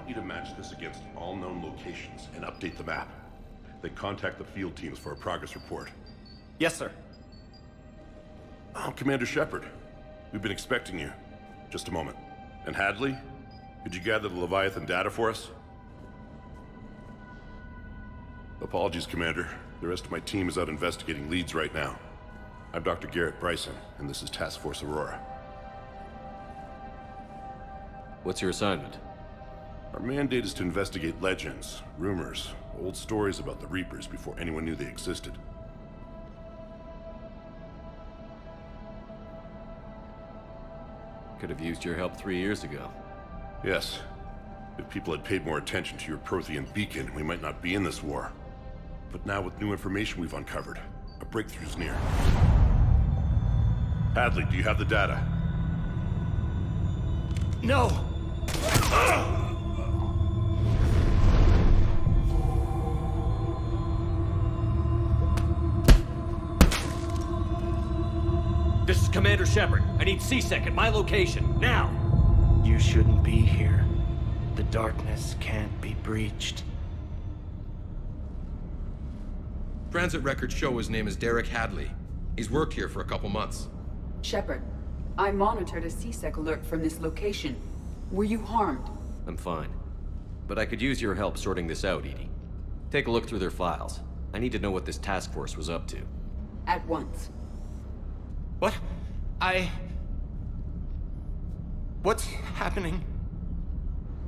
want you to match this against all known locations and update the map. Then contact the field teams for a progress report. Yes, sir. I'm Commander Shepard. We've been expecting you. Just a moment. And Hadley, could you gather the Leviathan data for us? Apologies, Commander. The rest of my team is out investigating leads right now. I'm Dr. Garrett Bryson, and this is Task Force Aurora. What's your assignment? Our mandate is to investigate legends, rumors, old stories about the Reapers before anyone knew they existed. Could have used your help 3 years ago. Yes. If people had paid more attention to your Prothean beacon, we might not be in this war. But now with new information we've uncovered, a breakthrough's near. Hadley, do you have the data? No! This is Commander Shepard. I need C-Sec at my location, now! You shouldn't be here. The darkness can't be breached. Transit records show his name is Derek Hadley. He's worked here for a couple months. Shepard, I monitored a C-Sec alert from this location. Were you harmed? I'm fine. But I could use your help sorting this out, Edie. Take a look through their files. I need to know what this task force was up to. At once. What? What's happening?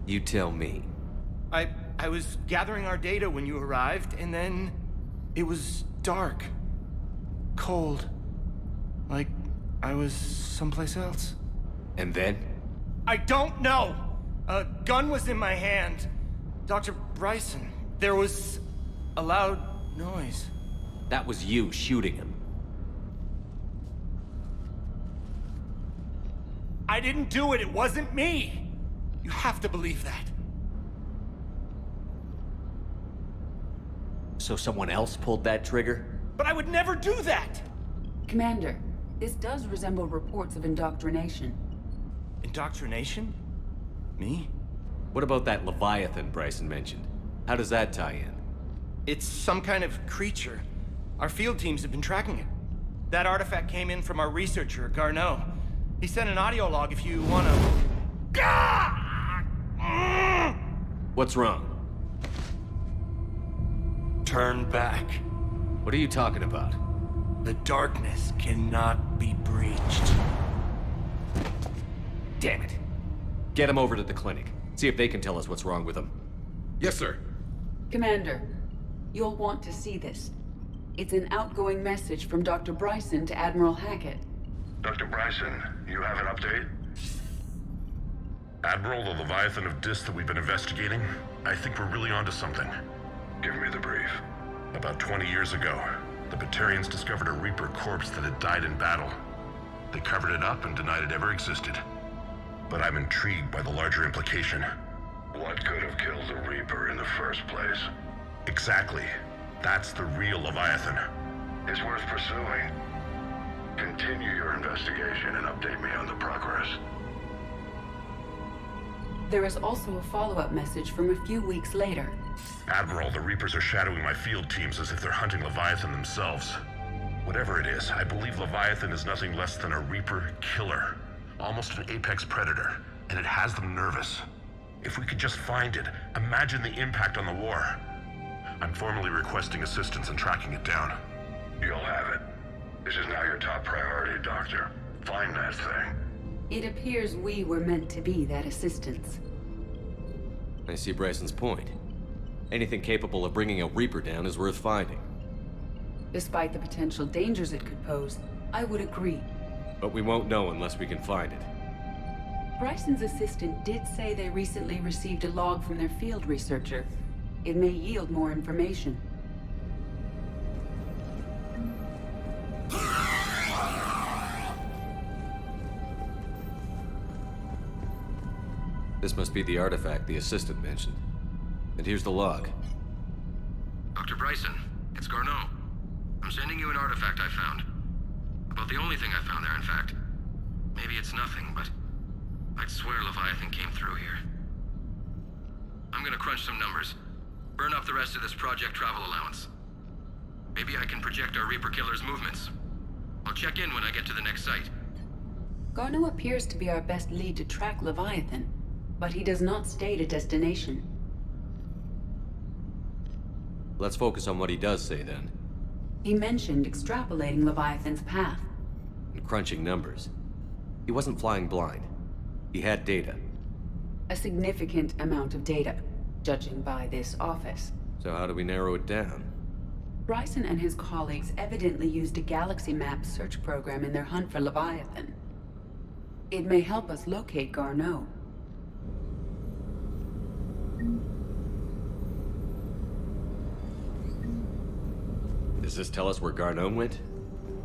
You tell me. I was gathering our data when you arrived, and then it was dark. Cold. Like I was someplace else. And then? I don't know! A gun was in my hand. Dr. Bryson, there was a loud noise. That was you shooting him. I didn't do it, it wasn't me! You have to believe that. So someone else pulled that trigger? But I would never do that! Commander, this does resemble reports of indoctrination. Indoctrination? Me? What about that Leviathan Bryson mentioned? How does that tie in? It's some kind of creature. Our field teams have been tracking it. That artifact came in from our researcher, Garneau. He sent an audio log if you wanna... What's wrong? Turn back. What are you talking about? The darkness cannot be breached. Damn it. Get him over to the clinic. See if they can tell us what's wrong with him. Yes, sir. Commander, you'll want to see this. It's an outgoing message from Dr. Bryson to Admiral Hackett. Dr. Bryson, you have an update? Admiral, the Leviathan of Dis that we've been investigating, I think we're really onto something. Give me the brief. About 20 years ago, the Batarians discovered a Reaper corpse that had died in battle. They covered it up and denied it ever existed. But I'm intrigued by the larger implication. What could have killed the Reaper in the first place? Exactly. That's the real Leviathan. It's worth pursuing. Continue your investigation and update me on the progress. There is also a follow-up message from a few weeks later. Admiral, the Reapers are shadowing my field teams as if they're hunting Leviathan themselves. Whatever it is, I believe Leviathan is nothing less than a Reaper killer. Almost an apex predator, and it has them nervous. If we could just find it, imagine the impact on the war. I'm formally requesting assistance in tracking it down. You'll have it. This is now your top priority, Doctor. Find that thing. It appears we were meant to be that assistance. I see Bryson's point. Anything capable of bringing a Reaper down is worth finding. Despite the potential dangers it could pose, I would agree. But we won't know unless we can find it. Bryson's assistant did say they recently received a log from their field researcher. It may yield more information. This must be the artifact the assistant mentioned. And here's the log. Dr. Bryson, it's Garneau. I'm sending you an artifact I found. About the only thing I found there, in fact. Maybe it's nothing, but I'd swear Leviathan came through here. I'm gonna crunch some numbers. Burn off the rest of this project travel allowance. Maybe I can project our Reaper Killer's movements. I'll check in when I get to the next site. Garneau appears to be our best lead to track Leviathan, but he does not state a destination. Let's focus on what he does say then. He mentioned extrapolating Leviathan's path. And crunching numbers. He wasn't flying blind. He had data. A significant amount of data, judging by this office. So how do we narrow it down? Bryson and his colleagues evidently used a galaxy map search program in their hunt for Leviathan. It may help us locate Garneau. Does this tell us where Garneau went?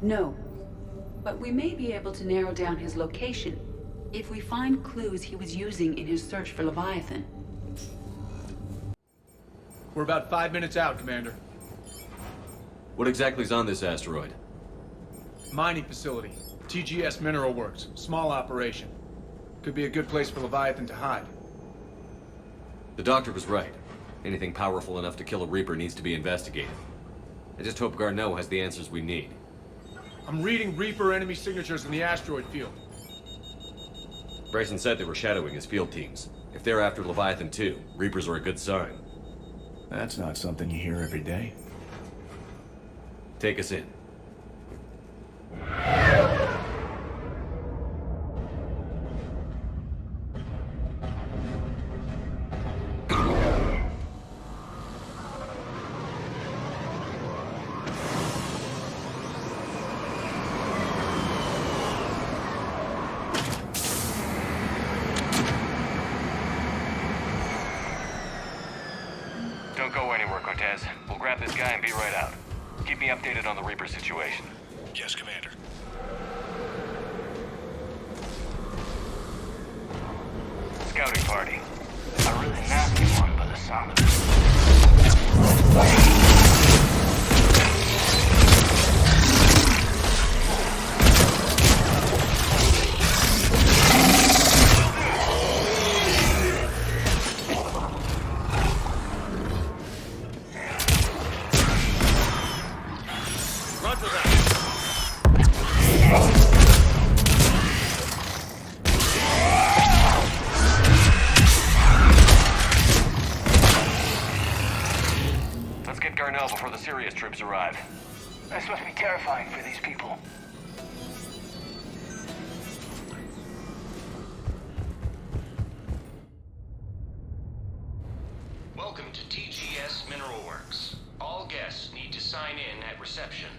No, but we may be able to narrow down his location if we find clues he was using in his search for Leviathan. We're about 5 minutes out, Commander. What exactly is on this asteroid? Mining facility. TGS Mineral Works. Small operation. Could be a good place for Leviathan to hide. The doctor was right. Anything powerful enough to kill a Reaper needs to be investigated. I just hope Garneau has the answers we need. I'm reading Reaper enemy signatures in the asteroid field. Bryson said they were shadowing his field teams. If they're after Leviathan too, Reapers are a good sign. That's not something you hear every day. Take us in. Don't go anywhere, Cortez. We'll grab this guy and be right out. Keep me updated on the Reaper situation. Yes, Commander. Scouting party. A really nasty one by the sound of it. Garneau before the serious troops arrive. This must be terrifying for these people. Welcome to TGS Mineral Works. All guests need to sign in at reception.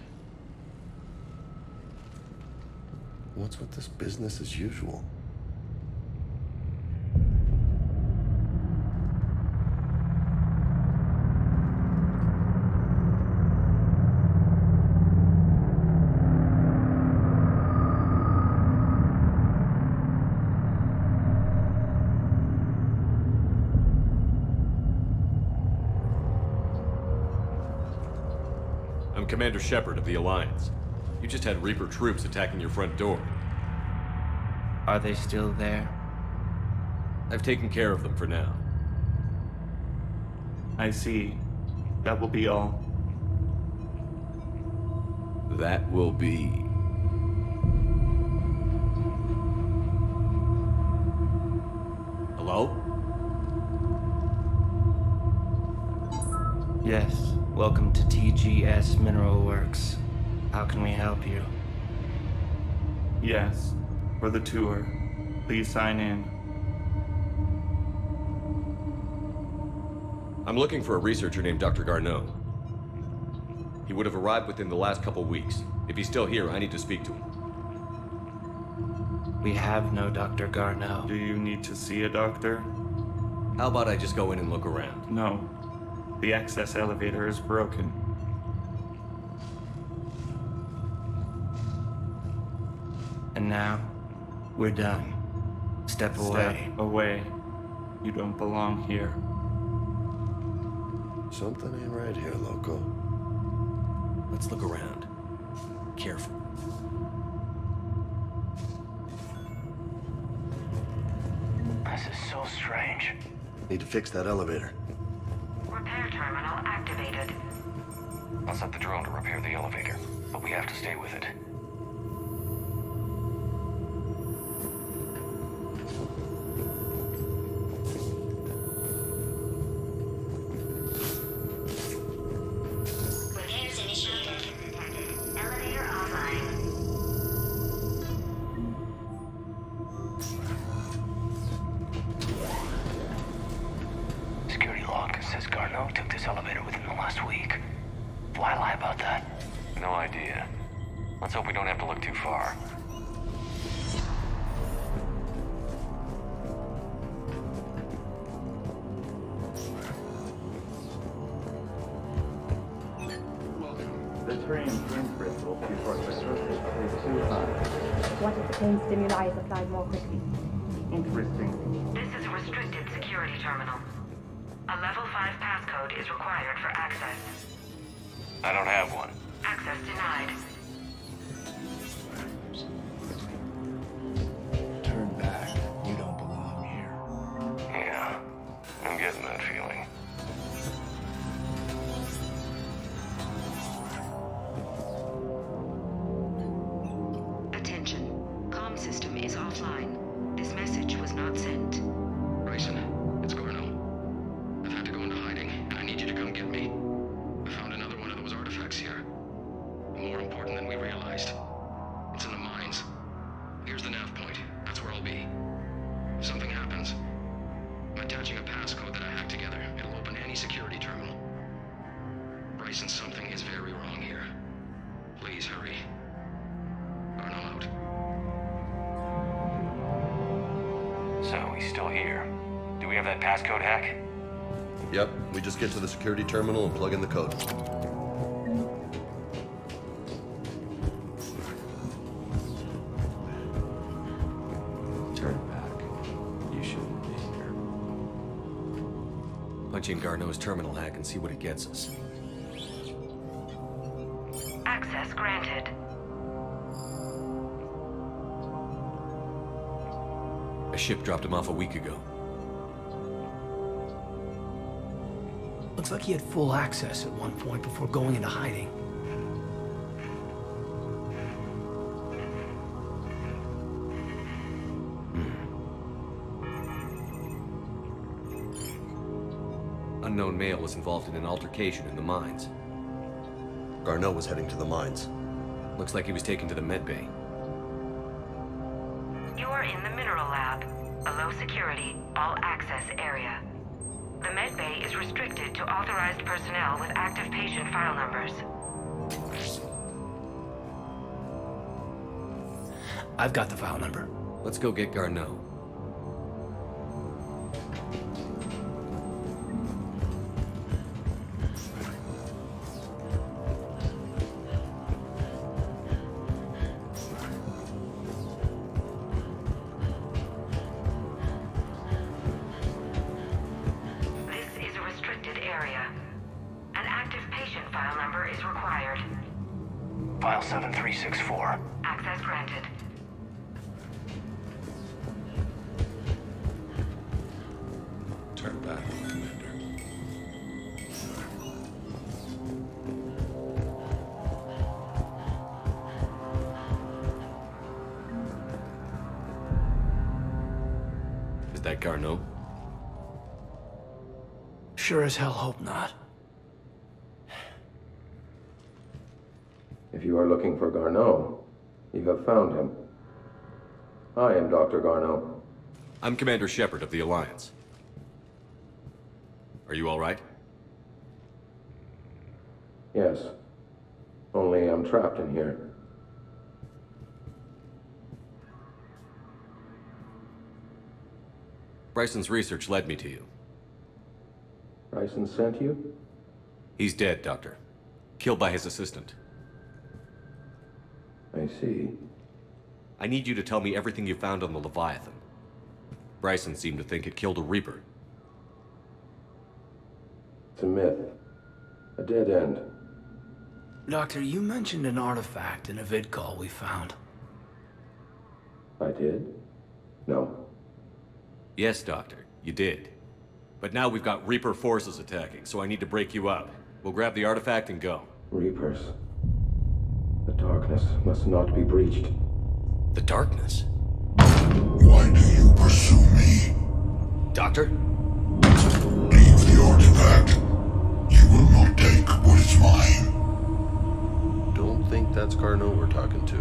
What's with this business as usual? I'm Commander Shepard of the Alliance. You just had Reaper troops attacking your front door. Are they still there? I've taken care of them for now. I see. That will be all. That will be... Hello? Yes. Welcome to TGS Mineral Works. How can we help you? Yes. For the tour. Please sign in. I'm looking for a researcher named Dr. Garneau. He would have arrived within the last couple weeks. If he's still here, I need to speak to him. We have no Dr. Garneau. Do you need to see a doctor? How about I just go in and look around? No. The access elevator is broken. And now, we're done. Step away. Step away. You don't belong here. Something ain't right here, loco. Let's look around. Careful. This is so strange. Need to fix that elevator. Repair terminal activated. I'll set the drone to repair the elevator, but we have to stay with it. Repairs initiated. Elevator offline. Security log says Garneau took this elevator within the last week. Why lie about that? No idea. Let's hope we don't have to look too far. The train wind bristle before the surface is too high. What if the pain stimuli is applied more quickly? Interesting. This is a restricted security terminal. A level 5 passcode is required for access. I don't have one. Access denied. Turn back. You don't belong here. Yeah, I'm getting that feeling. Attention. Comm system is offline. This message was not sent. Bryson, it's Garneau. I've had to go into hiding, and I need you to come get me. I found another one of those artifacts here. More important than we realized. It's in the mines. Here's the nav point. That's where I'll be. If something happens, I'm attaching a passcode that I hacked together. It'll open any security terminal. Bryson, something is very wrong here. Please hurry. Garneau out. So, he's still here. Do we have that passcode hack? Yep, we just get to the security terminal and plug in the code. Turn back. You shouldn't be here. Punch in Garneau's terminal hack and see what it gets us. Access granted. A ship dropped him off a week ago. Looks like he had full access at one point before going into hiding. Unknown male was involved in an altercation in the mines. Garneau was heading to the mines. Looks like he was taken to the med bay. You are in the mineral lab, a low security, all access area. The med bay is restricted to authorized personnel with active patient file numbers. I've got the file number. Let's go get Garneau. This is a restricted area. An active patient file number is required. File 7364. Access granted. Turn back, Commander. Is that Garneau? Sure as hell hope not. If you are looking for Garneau, you have found him. I am Dr. Garneau. I'm Commander Shepard of the Alliance. Are you all right? Yes. Only I'm trapped in here. Bryson's research led me to you. Bryson sent you? He's dead, Doctor. Killed by his assistant. I see. I need you to tell me everything you found on the Leviathan. Bryson seemed to think it killed a Reaper. It's a myth. A dead end. Doctor, you mentioned an artifact in a vid call we found. I did? No. Yes, Doctor, you did. But now we've got Reaper forces attacking, so I need to break you out. We'll grab the artifact and go. Reapers. The darkness must not be breached. The darkness? Why do you pursue me? Doctor? Leave the artifact. You will not take what is mine. Don't think that's Garneau we're talking to.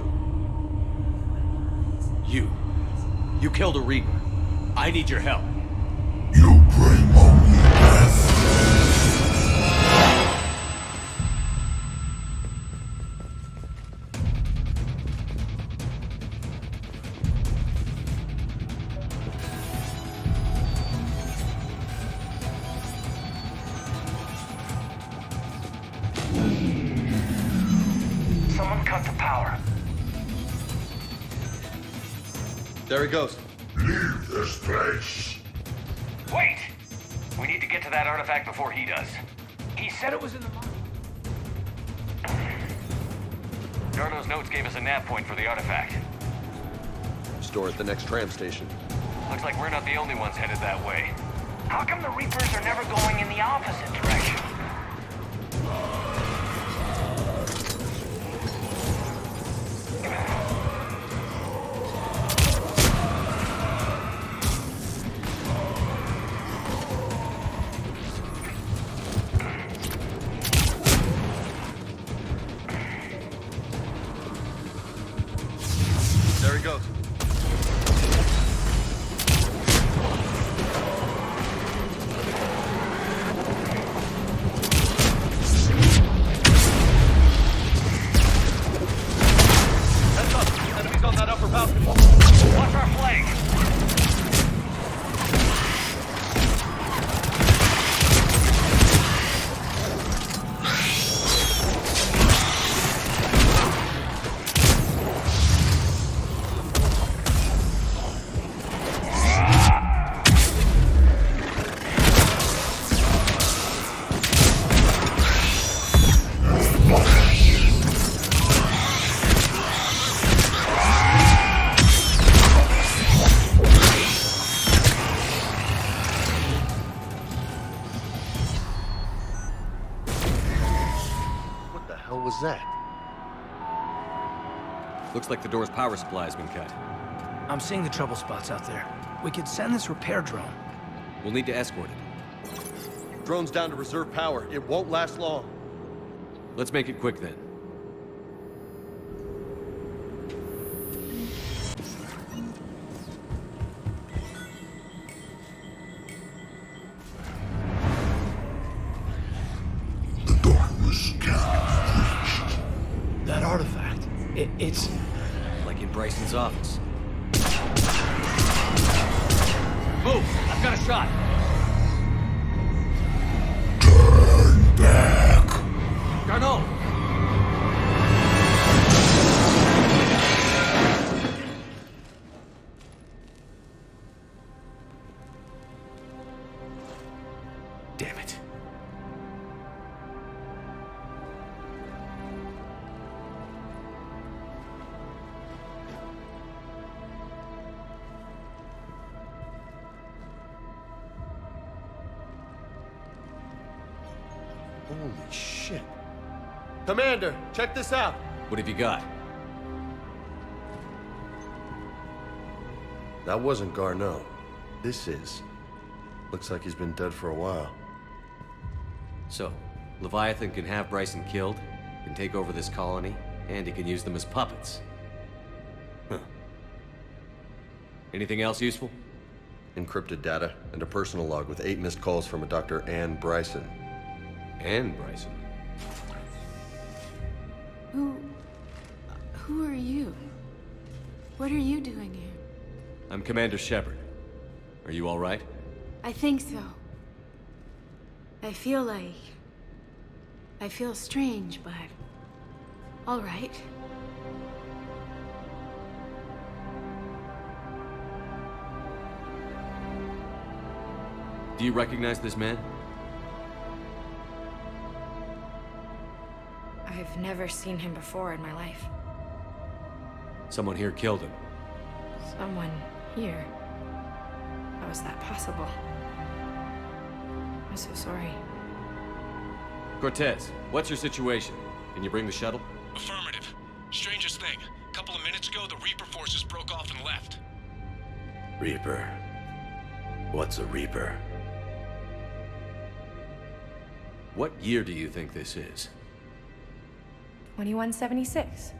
You killed a Reaper. I need your help. You bring only death. Someone cut the power. There he goes. Leave this place. Wait! We need to get to that artifact before he does. He said it was in the mine. Darno's notes gave us a nav point for the artifact. Store at the next tram station. Looks like we're not the only ones headed that way. How come the Reapers are never going in the opposite direction? There he goes. Heads up! Enemies on that upper balcony. Watch our flank! What the hell was that? Looks like the door's power supply has been cut. I'm seeing the trouble spots out there. We could send this repair drone. We'll need to escort it. Drone's down to reserve power. It won't last long. Let's make it quick then. The darkness can't be breached. That artifact. It's... Like in Bryson's office. Move! I've got a shot! Turn back. Garneau! Damn it. Holy shit. Commander, check this out. What have you got? That wasn't Garneau. This is. Looks like he's been dead for a while. So, Leviathan can have Bryson killed, can take over this colony, and he can use them as puppets. Huh. Anything else useful? Encrypted data and a personal log with 8 missed calls from a Dr. Ann Bryson. Ann Bryson? Who are you? What are you doing here? I'm Commander Shepard. Are you all right? I think so. I feel strange, but all right. Do you recognize this man? I've never seen him before in my life. Someone here killed him. Someone here? How is that possible? I'm so sorry. Cortez, what's your situation? Can you bring the shuttle? Affirmative. Strangest thing. A couple of minutes ago, the Reaper forces broke off and left. Reaper. What's a Reaper? What year do you think this is? 2176.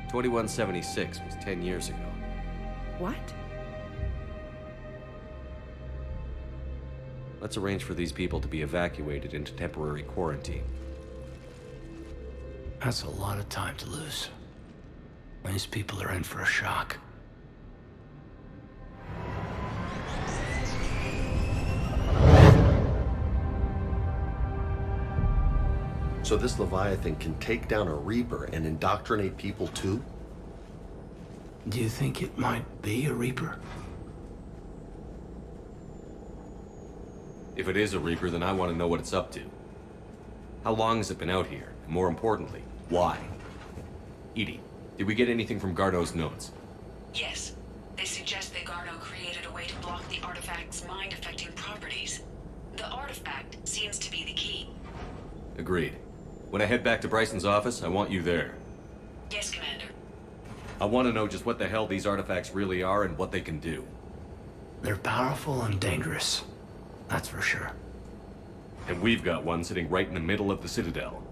2176 was 10 years ago. What? Let's arrange for these people to be evacuated into temporary quarantine. That's a lot of time to lose. These people are in for a shock. So this Leviathan can take down a Reaper and indoctrinate people too? Do you think it might be a Reaper? If it is a Reaper, then I want to know what it's up to. How long has it been out here? And more importantly, why? Edie, did we get anything from Garneau's notes? Yes. They suggest that Garneau created a way to block the artifact's mind-affecting properties. The artifact seems to be the key. Agreed. When I head back to Bryson's office, I want you there. Yes, Commander. I want to know just what the hell these artifacts really are and what they can do. They're powerful and dangerous. That's for sure. And we've got one sitting right in the middle of the Citadel.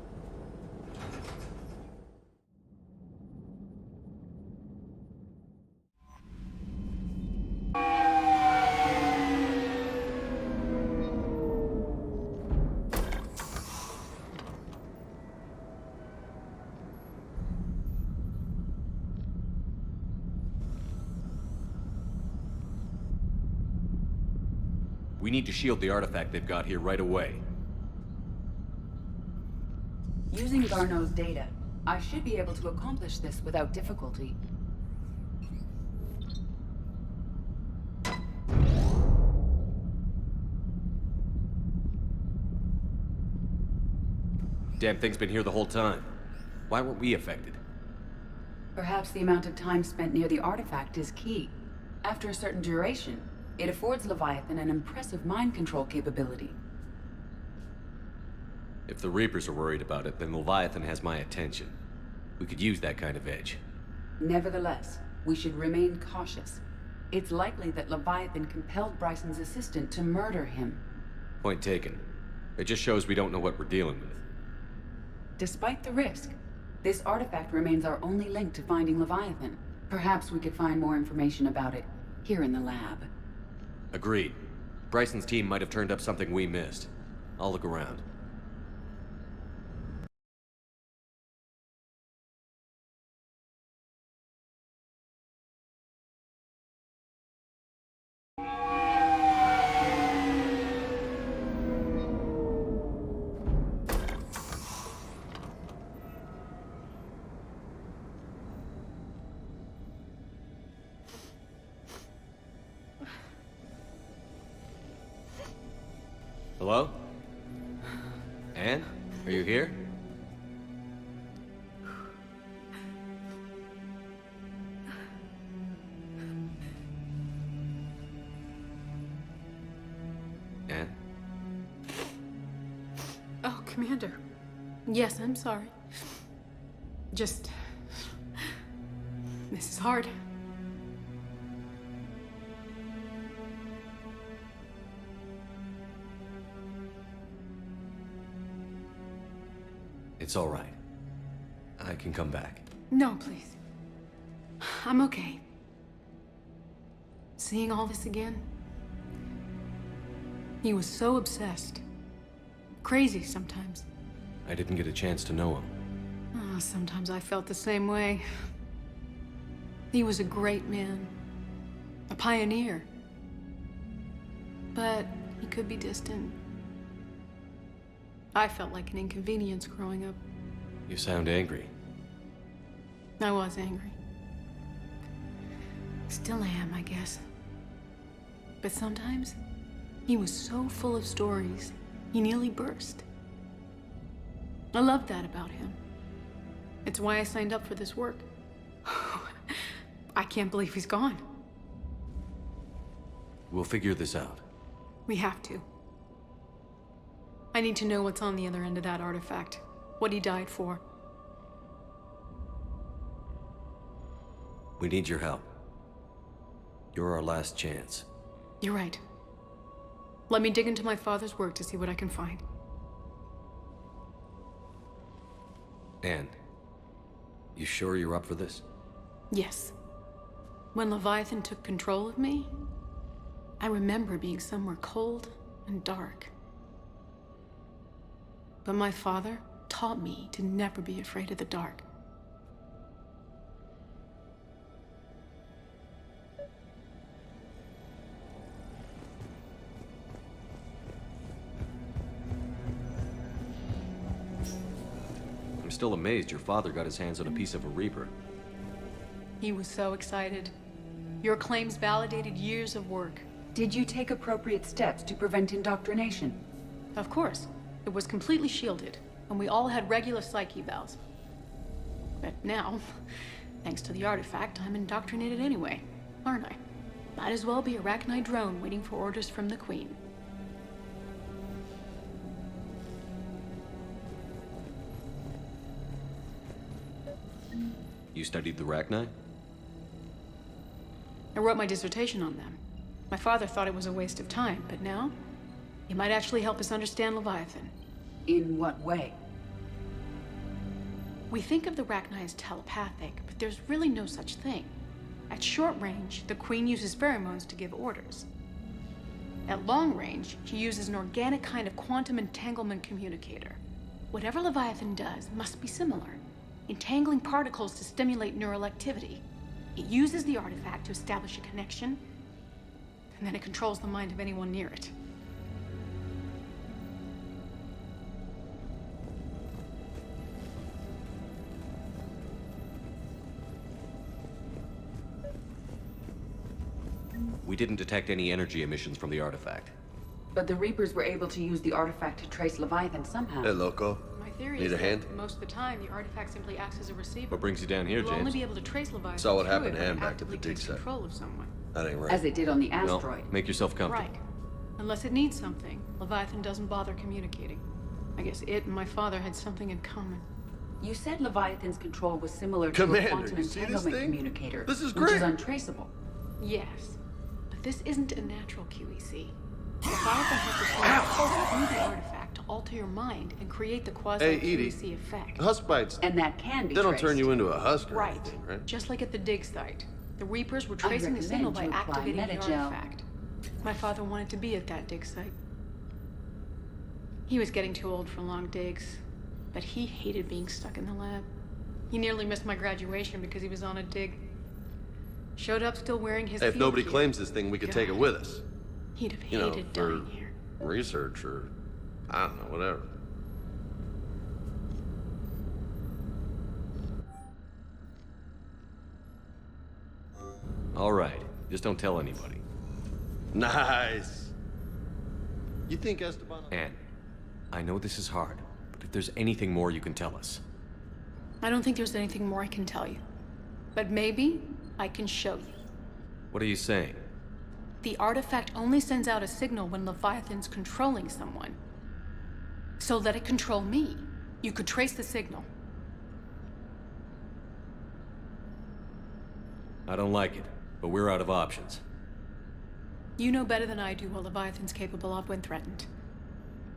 We need to shield the artifact they've got here right away. Using Garneau's data, I should be able to accomplish this without difficulty. Damn thing's been here the whole time. Why weren't we affected? Perhaps the amount of time spent near the artifact is key. After a certain duration, it affords Leviathan an impressive mind control capability. If the Reapers are worried about it, then Leviathan has my attention. We could use that kind of edge. Nevertheless, we should remain cautious. It's likely that Leviathan compelled Bryson's assistant to murder him. Point taken. It just shows we don't know what we're dealing with. Despite the risk, this artifact remains our only link to finding Leviathan. Perhaps we could find more information about it here in the lab. Agreed. Bryson's team might have turned up something we missed. I'll look around. Hello? Anne? Are you here? Anne? Oh, Commander. Yes, I'm sorry. Just... This is hard. It's all right. I can come back. No, please. I'm okay. Seeing all this again? He was so obsessed. Crazy sometimes. I didn't get a chance to know him. Oh, sometimes I felt the same way. He was a great man. A pioneer. But he could be distant. I felt like an inconvenience growing up. You sound angry. I was angry. Still am, I guess. But sometimes, he was so full of stories, he nearly burst. I loved that about him. It's why I signed up for this work. I can't believe he's gone. We'll figure this out. We have to. I need to know what's on the other end of that artifact. What he died for. We need your help. You're our last chance. You're right. Let me dig into my father's work to see what I can find. Anne, you sure you're up for this? Yes. When Leviathan took control of me, I remember being somewhere cold and dark. But my father taught me to never be afraid of the dark. I'm still amazed your father got his hands on a piece of a Reaper. He was so excited. Your claims validated years of work. Did you take appropriate steps to prevent indoctrination? Of course. It was completely shielded, and we all had regular psych evals. But now, thanks to the artifact, I'm indoctrinated anyway, aren't I? Might as well be a Arachnite drone waiting for orders from the Queen. You studied the Arachnite? I wrote my dissertation on them. My father thought it was a waste of time, but now, it might actually help us understand Leviathan. In what way? We think of the Arachnite as telepathic, but there's really no such thing. At short range, the Queen uses pheromones to give orders. At long range, she uses an organic kind of quantum entanglement communicator. Whatever Leviathan does must be similar, entangling particles to stimulate neural activity. It uses the artifact to establish a connection, and then it controls the mind of anyone near it. We didn't detect any energy emissions from the artifact. But the Reapers were able to use the artifact to trace Leviathan somehow. Hey, Loco. My theory Need is a hand? that most of the time, the artifact simply acts as a receiver. What brings you down here, You'll James? only be able to trace Leviathan Saw what through happened it to when Anne it back at the actively dig takes site. control of someone. That ain't right. As it did on the Well, asteroid. make yourself comfortable. Right. Unless it needs something, Leviathan doesn't bother communicating. I guess it and my father had something in common. You said Leviathan's control was similar to Commander, a quantum you see this entanglement thing? communicator, This is which great. is untraceable. Yes, but this isn't a natural QEC. Leviathan has to pulse through the artifact to alter your mind and create the Hey, Edie. quasi-QEC effect. Husk bites. And that can be They don't traced. turn you into a husk or Right. anything, right? Just like at the dig site. The Reapers were I tracing the signal by recommend you apply activating the Metagel. artifact. My father wanted to be at that dig site. He was getting too old for long digs, but he hated being stuck in the lab. He nearly missed my graduation because he was on a dig. Showed up still wearing his Hey, if field nobody gear. claims this thing, we could take it God. with us. He'd have You know, hated for dying here. research or, I don't know, whatever. All right. Just don't tell anybody. Nice. You think Esteban... Anne, I know this is hard, but if there's anything more you can tell us. I don't think there's anything more I can tell you. But maybe I can show you. What are you saying? The artifact only sends out a signal when Leviathan's controlling someone. So let it control me. You could trace the signal. I don't like it, but we're out of options. You know better than I do what Leviathan's capable of when threatened.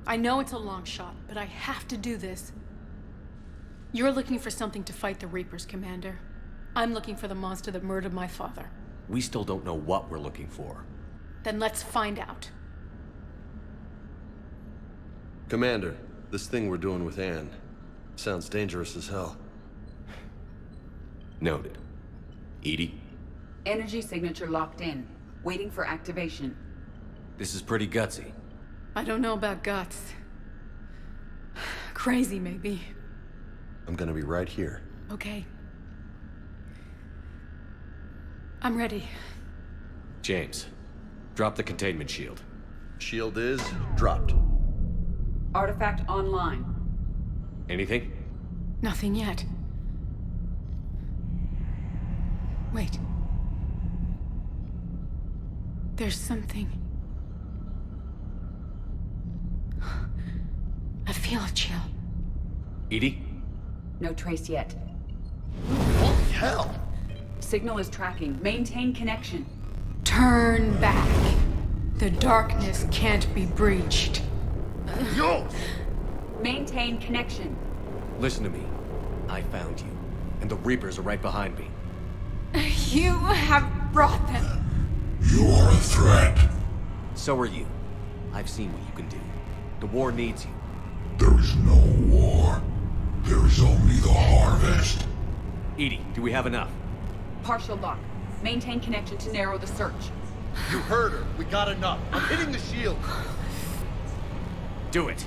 I know it's a long shot, but I have to do this. You're looking for something to fight the Reapers, Commander. I'm looking for the monster that murdered my father. We still don't know what we're looking for. Then let's find out. Commander, this thing we're doing with Anne sounds dangerous as hell. Noted. Edie? Energy signature locked in, waiting for activation. This is pretty gutsy. I don't know about guts. Crazy, maybe. I'm gonna be right here. Okay. I'm ready. James, drop the containment shield. Shield is dropped. Artifact online. Anything? Nothing yet. Wait. There's something. feel a chill. Edie? No trace yet. Holy hell! Signal is tracking. Maintain connection. Turn back. The darkness can't be breached. Yo! Maintain connection. Listen to me. I found you, and the Reapers are right behind me. You have brought them. You are a threat. So are you. I've seen what you can do. The war needs you. There is no war. There is only the harvest. Edie, do we have enough? Partial lock. Maintain connection to narrow the search. You heard her. We got enough. I'm hitting the shield. Do it.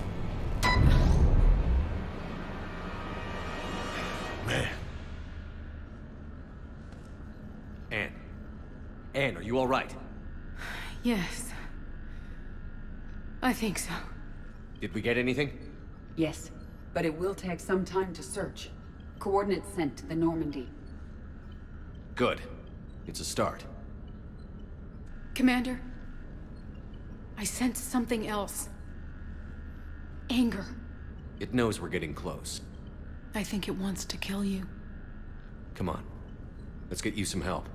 Man. Anne, are you all right? Yes. I think so. Did we get anything? Yes, but it will take some time to search. Coordinates sent to the Normandy. Good. It's a start. Commander, I sense something else. Anger. It knows we're getting close. I think it wants to kill you. Come on. Let's get you some help.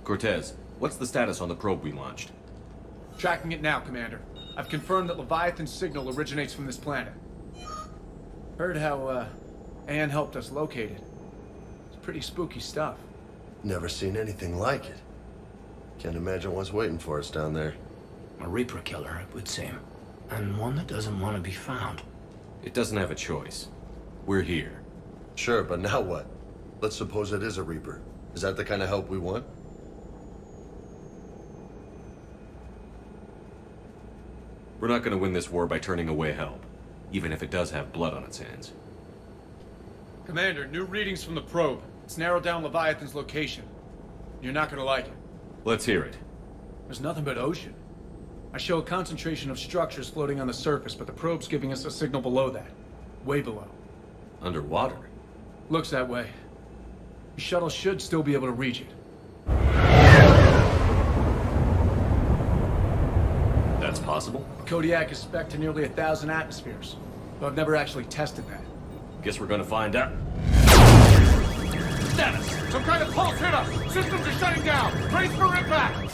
Cortez, what's the status on the probe we launched? Tracking it now, Commander. I've confirmed that Leviathan's signal originates from this planet. Heard how, Anne helped us locate it. It's pretty spooky stuff. Never seen anything like it. Can't imagine what's waiting for us down there. A Reaper killer, it would seem. And one that doesn't want to be found. It doesn't have a choice. We're here. Sure, but now what? Let's suppose it is a Reaper. Is that the kind of help we want? We're not gonna win this war by turning away help, even if it does have blood on its hands. Commander, new readings from the probe. It's narrowed down Leviathan's location. You're not gonna like it. Let's hear it. There's nothing but ocean. I show a concentration of structures floating on the surface, but the probe's giving us a signal below that. Way below. Underwater? Looks that way. The shuttle should still be able to reach it. That's possible? Kodiak is spec'd to nearly 1,000 atmospheres, but I've never actually tested that. Guess we're gonna find out. Status! Some kind of pulse hit us! Systems are shutting down! Brace for impact!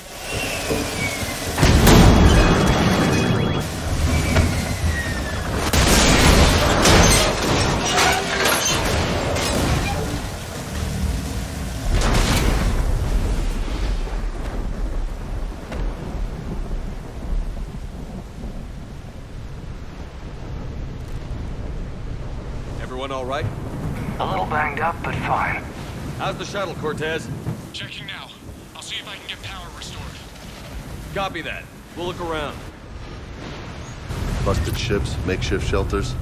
Everyone all right? A little banged up, but fine. How's the shuttle, Cortez? Checking now. I'll see if I can get power restored. Copy that. We'll look around. Busted ships, makeshift shelters.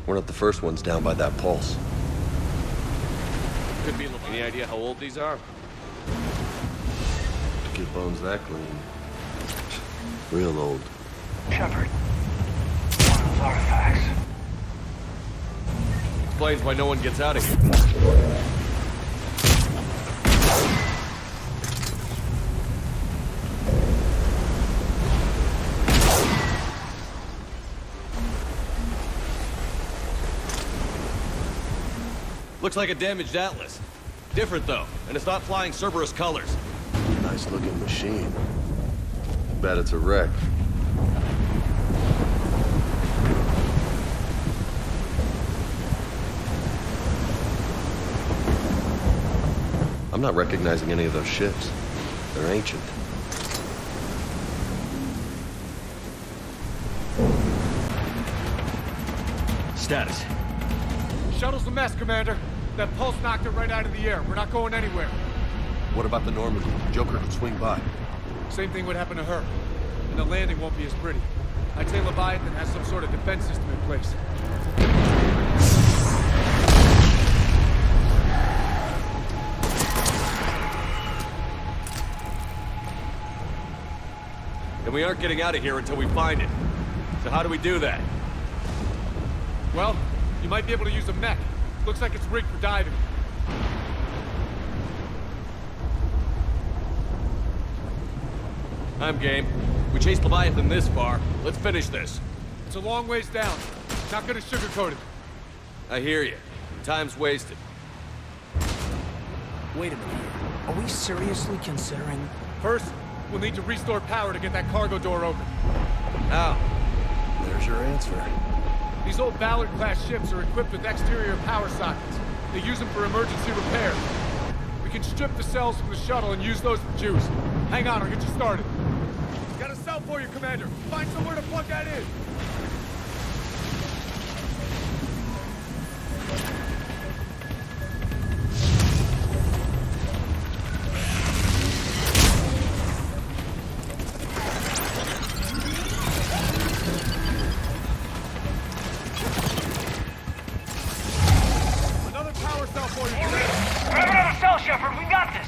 We're not the first ones down by that pulse. Could be. Any idea how old these are? Get bones that clean. Real old. Shepard. One of those artifacts. Explains why no one gets out of here. Looks like a damaged Atlas. Different though, and it's not flying Cerberus colors. Nice looking machine. Bet it's a wreck. I'm not recognizing any of those ships. They're ancient. Status. Shuttle's a mess, Commander. That pulse knocked it right out of the air. We're not going anywhere. What about the Normandy? Joker could swing by. Same thing would happen to her. And the landing won't be as pretty. I'd say Leviathan has some sort of defense system in place. then we aren't getting out of here until we find it. So how do we do that? Well, you might be able to use a mech. Looks like it's rigged for diving. I'm game. We chased Leviathan this far. Let's finish this. It's a long ways down. Not gonna sugarcoat it. I hear you. Time's wasted. Wait a minute. Are we seriously considering... First, we'll need to restore power to get that cargo door open. How? There's your answer. These old Ballard-class ships are equipped with exterior power sockets. They use them for emergency repair. We can strip the cells from the shuttle and use those for juice. Hang on, I'll get you started. Got a cell for you, Commander. Find somewhere to plug that in. Another power cell for you, Commander. Grab another cell, Shepard. We got this.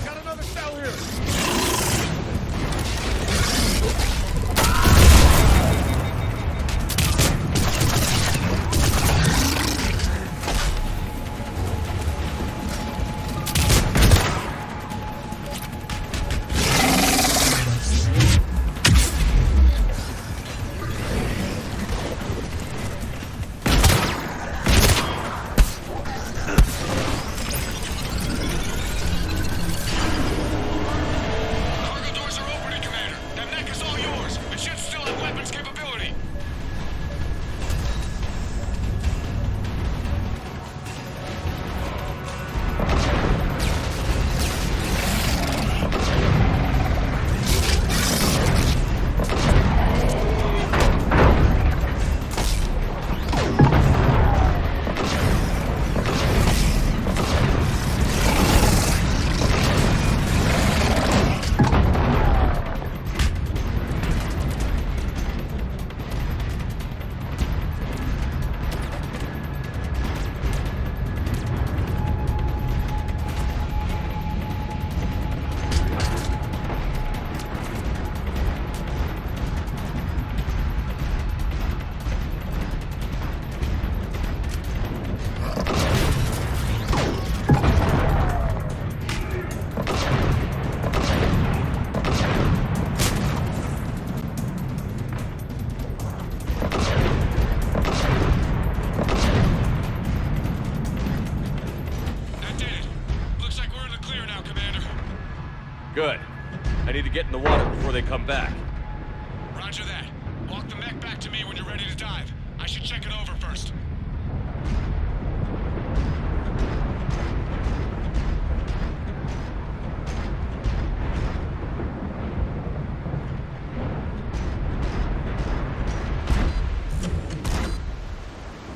Got another cell here. Cargo doors are opening, Commander. That mech is all yours. It should still have weapons capability. That did it. Looks like we're in the clear now, Commander. Good. I need to get in the water before they come back. Roger that. Walk the mech back to me when you're ready to dive. I should check it over first.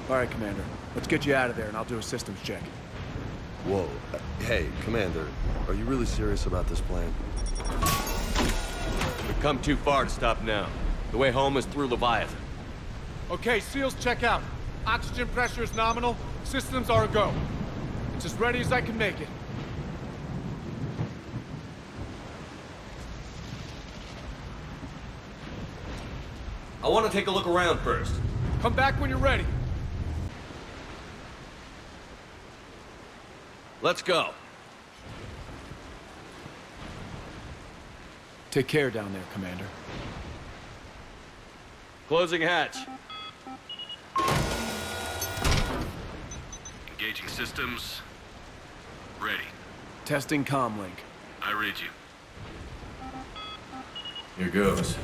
All right, Commander. Let's get you out of there, and I'll do a systems check. Whoa. Hey, Commander, are you really serious about this plan? We've come too far to stop now. The way home is through Leviathan. Okay, SEALs check out. Oxygen pressure is nominal. Systems are a go. It's as ready as I can make it. I want to take a look around first. Come back when you're ready. Let's go. Take care down there, Commander. Closing hatch. Engaging systems. Ready. Testing comlink. I read you. Here goes.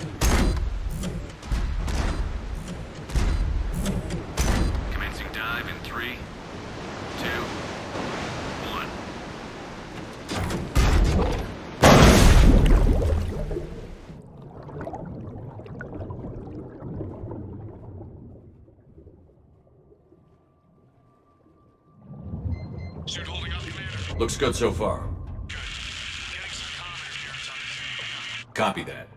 Commencing dive in 3, 2, 1. Suit holding up, Commander. Looks good so far. Copy that.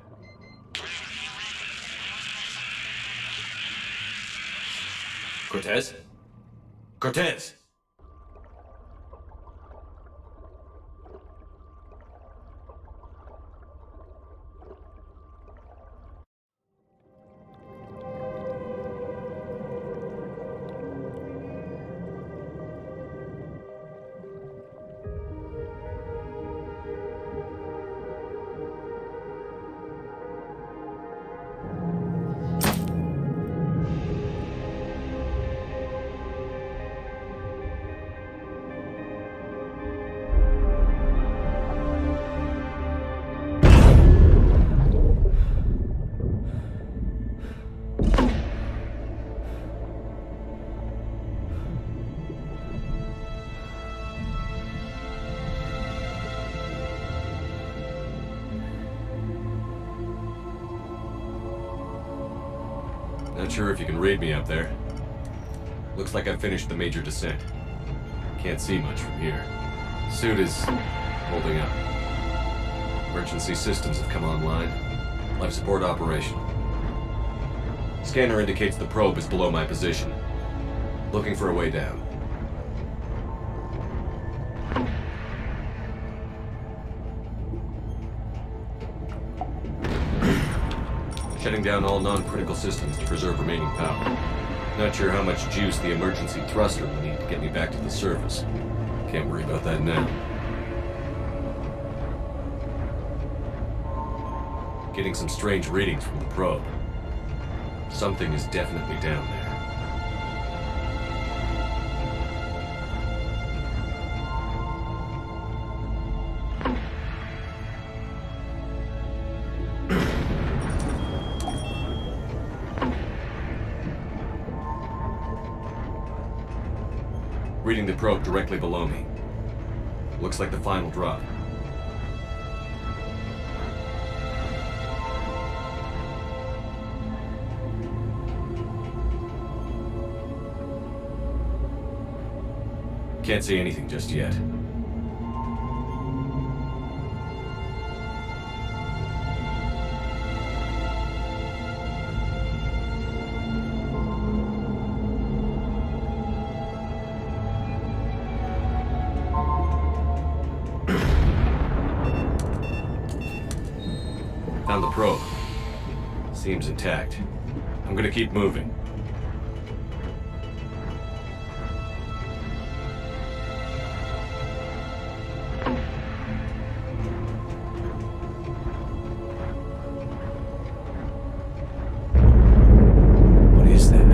Cortez? Cortez! Not sure if you can read me up there. Looks like I've finished the major descent. Can't see much from here. Suit is holding up. Emergency systems have come online. Life support operational. Scanner indicates the probe is below my position. Looking for a way down. Shutting down all non-critical systems to preserve remaining power. Not sure how much juice the emergency thruster will need to get me back to the surface. Can't worry about that now. Getting some strange readings from the probe. Something is definitely down there. Reading the probe directly below me. Looks like the final drop. Can't see anything just yet. Found the probe. Seems intact. I'm gonna keep moving. What is that?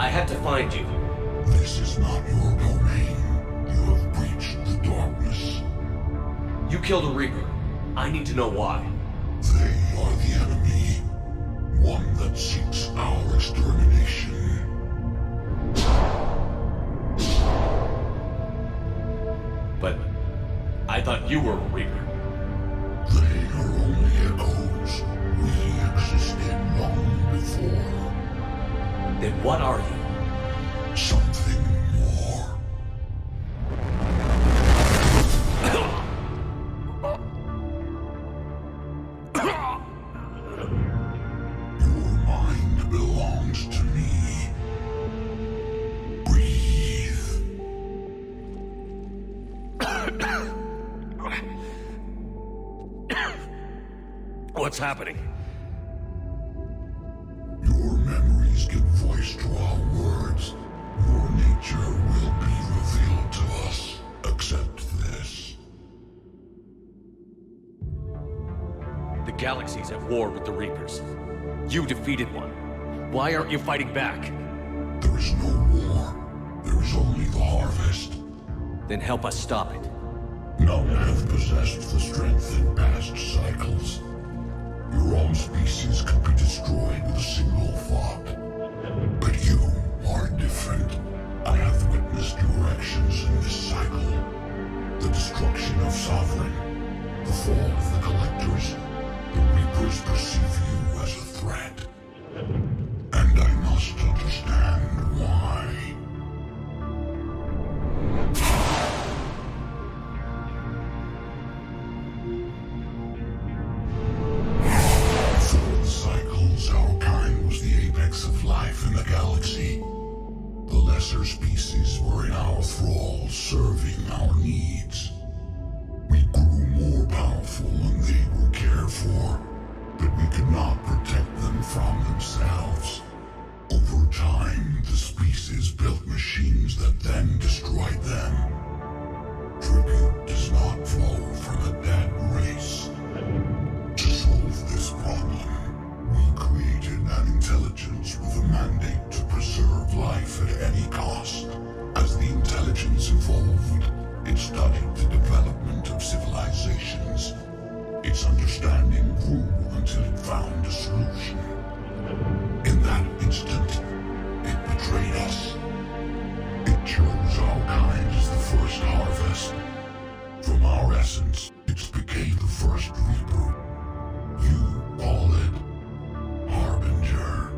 I had to find you. This is not your domain. You have breached the darkness. You killed a Reaper. I need to know why. They are the enemy. One that seeks our extermination. But I thought you were a Reaper. They are only echoes. We existed long before. Then what are you? Something more. Your mind belongs to me. Breathe. What's happening? Your memories give voice to our words. Your nature will be revealed to us. Accept this. The galaxy's at war with the Reapers. You defeated one. Why aren't you fighting back? There is no war. There is only the harvest. Then help us stop it. None have possessed the strength in past cycles. Your own species could be destroyed with a single thought. But you are different. I have witnessed your actions in this cycle. The destruction of Sovereign, the fall of the Collectors. The Reapers perceive you as a threat. And I must understand why. For the cycles, our kind was the apex of life in the galaxy. The lesser species were in our thrall, serving our needs. We grew more powerful and they were cared for, but we could not protect them from themselves. Over time, the species built machines that then destroyed them. Tribute does not flow from a dead race. To solve this problem, we created an intelligence with a mandate to preserve life at any cost. As the intelligence evolved, it studied the development of civilizations. Its understanding grew until it found a solution. In that instant, it betrayed us. It chose our kind as the first harvest. From our essence, it became the first Reaper. You call it Harbinger.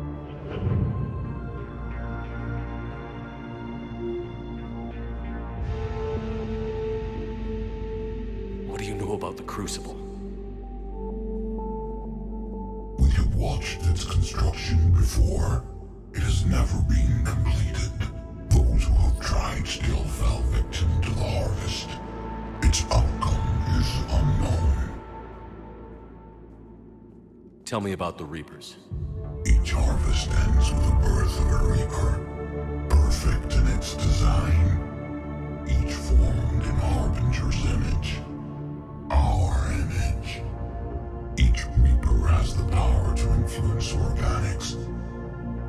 What do you know about the Crucible? We have watched its construction before. It has never been completed. Those who have tried still fell victim to the harvest. Its outcome is unknown. Tell me about the Reapers. Each harvest ends with the birth of a Reaper, perfect in its design, each formed in Harbinger's image, our image. Each Reaper has the power to influence organics.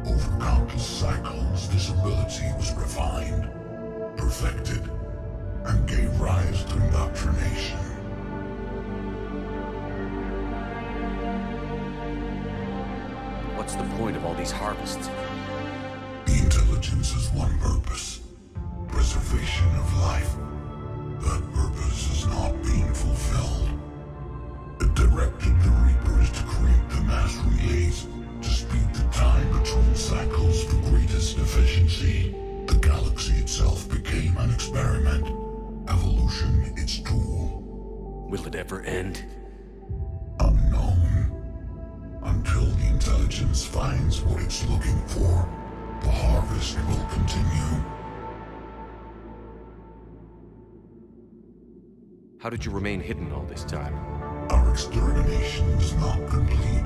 Over countless cycles, this ability was refined, perfected, and gave rise to indoctrination. What's the point of all these harvests? The intelligence has one purpose: preservation of life. That purpose is not being fulfilled. It directed the Reapers to create the mass relays to speed the time between cycles for greatest efficiency. The galaxy itself became an experiment. Evolution its tool. Will it ever end? Unknown. Until the intelligence finds what it's looking for, the harvest will continue. How did you remain hidden all this time? Our extermination is not complete.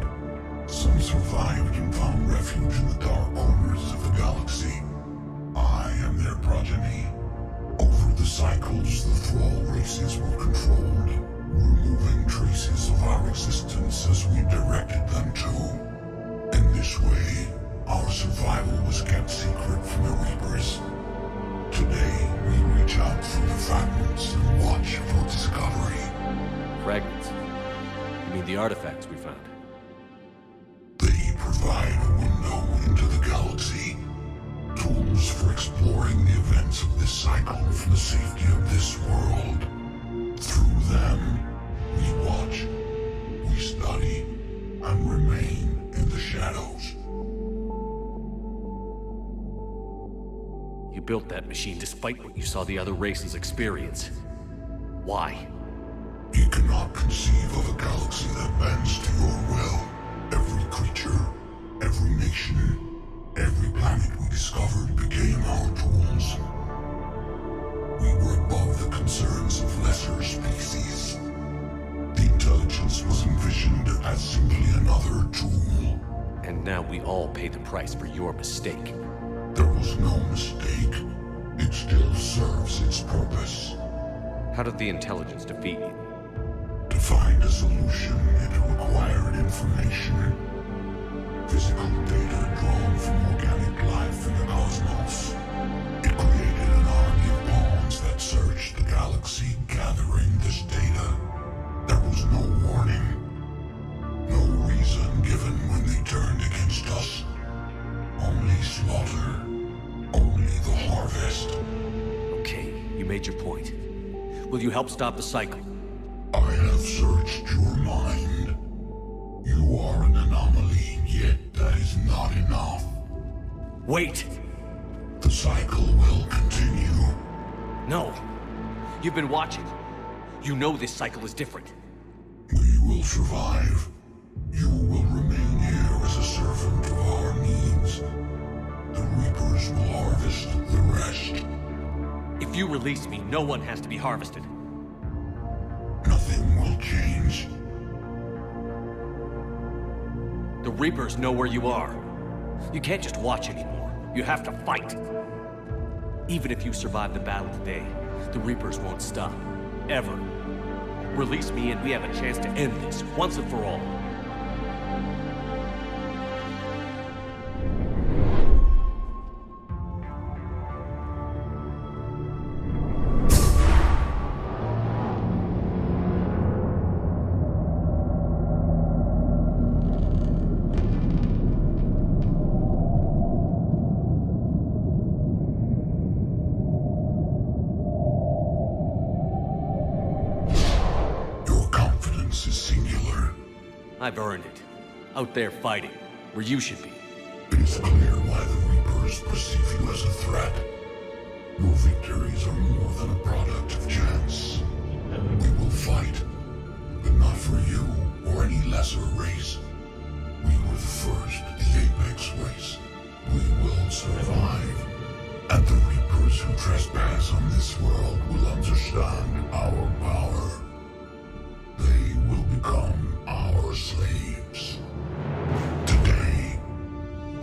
Some survived and found refuge in the dark corners of the galaxy. I am their progeny. Over the cycles, the thrall races were controlled, removing traces of our existence as we directed them to. In this way, our survival was kept secret from the Reapers. Today, we reach out through the fragments and watch for discovery. Fragments? You mean the artifacts we found? They provide a window into the galaxy. Tools for exploring the events of this cycle from the safety of this world. Through them, we watch, we study, and remain in the shadows. You built that machine despite what you saw the other races experience. Why? You cannot conceive of a galaxy that bends to your will. Every creature, every nation, every planet we discovered became our tools. We were above the concerns of lesser species. The intelligence was envisioned as simply another tool. And now we all pay the price for your mistake. There was no mistake. It still serves its purpose. How did the intelligence defeat you? To find a solution, it required information. physical data drawn from organic life in the cosmos. It created an army of pawns that searched the galaxy, gathering this data. There was no warning, no reason given when they turned against us. Only slaughter, only the harvest. Okay, you made your point. Will you help stop the cycle? I have searched your mind. You are an anomaly, yet that is not enough. Wait! The cycle will continue. No. You've been watching. You know this cycle is different. We will survive. You will remain here as a servant of our needs. The Reapers will harvest the rest. If you release me, no one has to be harvested. Nothing will change. The Reapers know where you are. You can't just watch anymore. You have to fight. Even if you survive the battle today, the Reapers won't stop. Ever. Release me and we have a chance to end this, once and for all. I've earned it. Out there fighting, where you should be. It is clear why the Reapers perceive you as a threat. Your victories are more than a product of chance. We will fight, but not for you or any lesser race. We were the first, the Apex race. We will survive. And the Reapers who trespass on this world will understand our power. They will become our slaves. Today,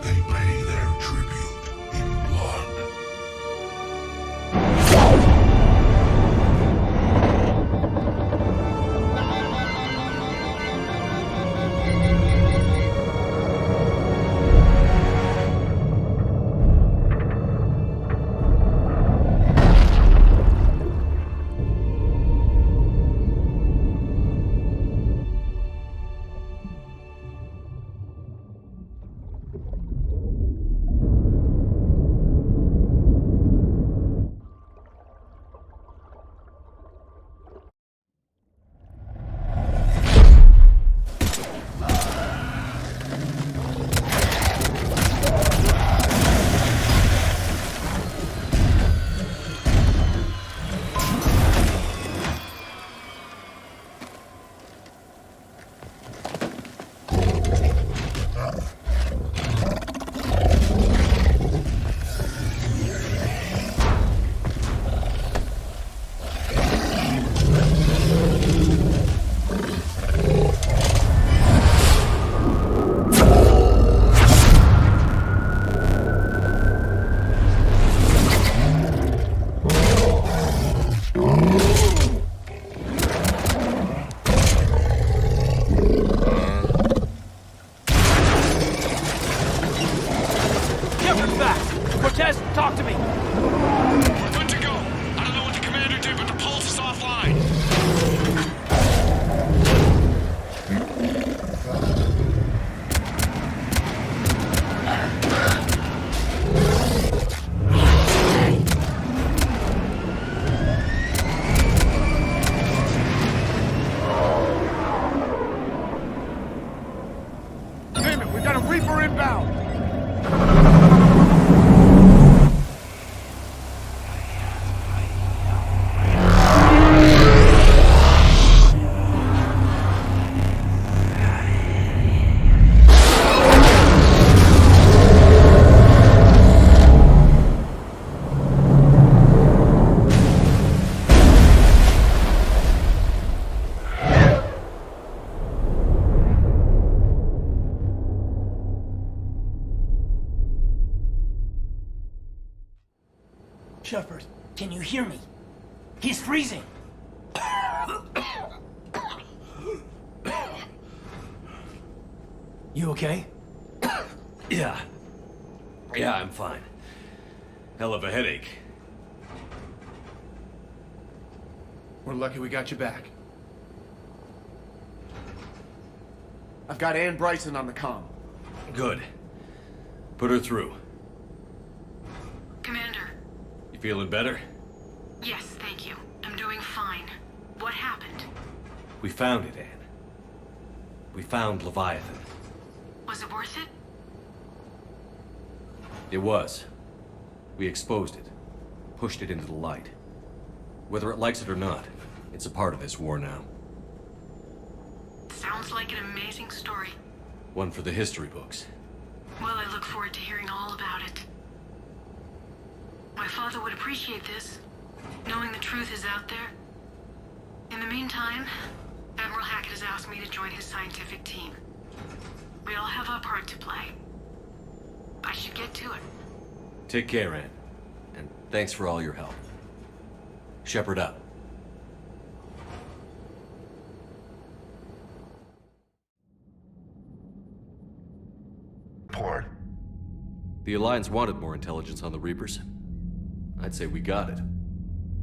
they pay their tribute in blood. Shepard, can you hear me? He's freezing! You okay? Yeah. Yeah, I'm fine. Hell of a headache. We're lucky we got you back. I've got Ann Bryson on the comm. Good. Put her through. Commander. You feeling better? Yes, thank you. I'm doing fine. What happened? We found it, Anne. We found Leviathan. Was it worth it? It was. We exposed it. Pushed it into the light. Whether it likes it or not, it's a part of this war now. Sounds like an amazing story. One for the history books. Well, I look forward to hearing all about it. My father would appreciate this, knowing the truth is out there. In the meantime, Admiral Hackett has asked me to join his scientific team. We all have our part to play. I should get to it. Take care, Anne. And thanks for all your help. Shepard up. Report. The Alliance wanted more intelligence on the Reapers. I'd say we got it.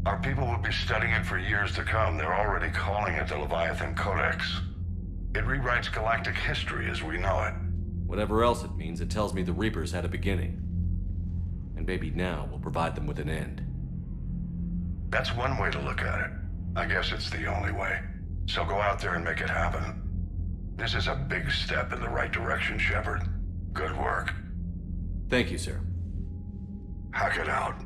Our people will be studying it for years to come. They're already calling it the Leviathan Codex. It rewrites galactic history as we know it. Whatever else it means, it tells me the Reapers had a beginning. And maybe now we'll provide them with an end. That's one way to look at it. I guess it's the only way. So go out there and make it happen. This is a big step in the right direction, Shepard. Good work. Thank you, sir. Hackett out.